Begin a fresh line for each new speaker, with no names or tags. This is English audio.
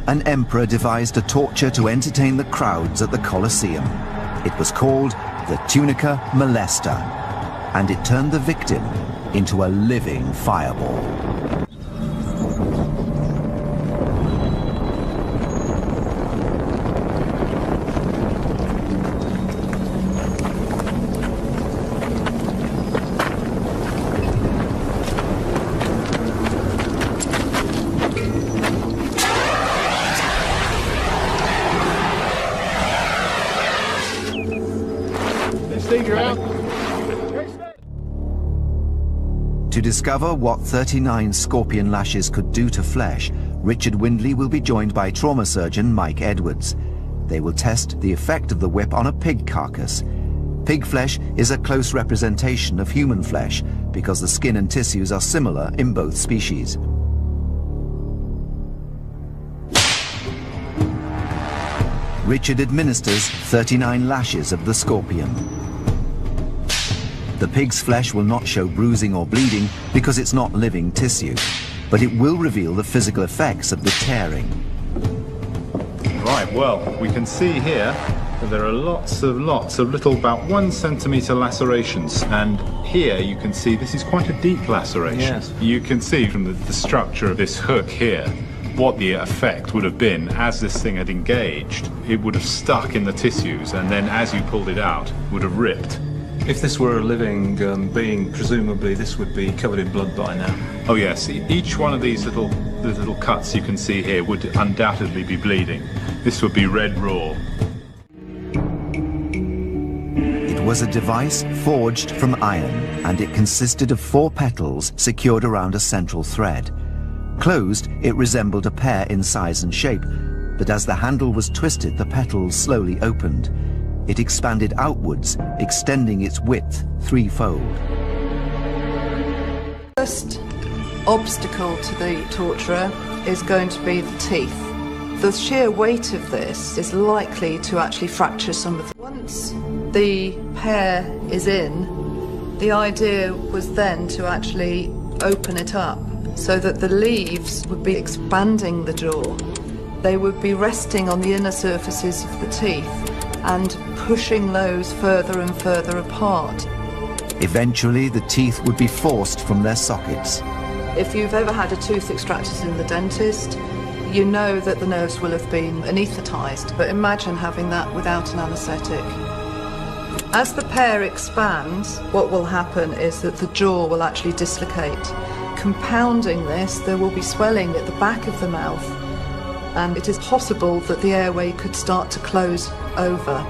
an emperor devised a torture to entertain the crowds at the Colosseum. It was called the tunica molesta, and it turned the victim into a living fireball. To discover what 39 scorpion lashes could do to flesh, Richard Windley will be joined by trauma surgeon Mike Edwards. They will test the effect of the whip on a pig carcass. Pig flesh is a close representation of human flesh because the skin and tissues are similar in both species. Richard administers 39 lashes of the scorpion. The pig's flesh will not show bruising or bleeding because it's not living tissue, but it will reveal the physical effects of the tearing.
Right, well, we can see here that there are lots of little, about 1 centimetre lacerations, and here you can see this is quite a deep laceration. Yes. You can see from the structure of this hook here what the effect would have been as this thing had engaged. It would have stuck in the tissues, and then as you pulled it out, would have ripped.
If this were a living being, presumably this would be covered in blood by now.
Oh yes, each one of these little cuts you can see here would undoubtedly be bleeding. This would be red raw.
It was a device forged from iron, and it consisted of 4 petals secured around a central thread. Closed, it resembled a pear in size and shape, but as the handle was twisted, the petals slowly opened. It expanded outwards, extending its width 3-fold.
First obstacle to the torturer is going to be the teeth. The sheer weight of this is likely to actually fracture some of the... Once the pear is in, the idea was then to actually open it up so that the leaves would be expanding the jaw. They would be resting on the inner surfaces of the teeth and pushing those further and further apart.
Eventually, the teeth would be forced from their sockets.
If you've ever had a tooth extracted in the dentist, you know that the nerves will have been anaesthetised, but imagine having that without an anaesthetic. As the pear expands, what will happen is that the jaw will actually dislocate. Compounding this, there will be swelling at the back of the mouth, and it is possible that the airway could start to close over.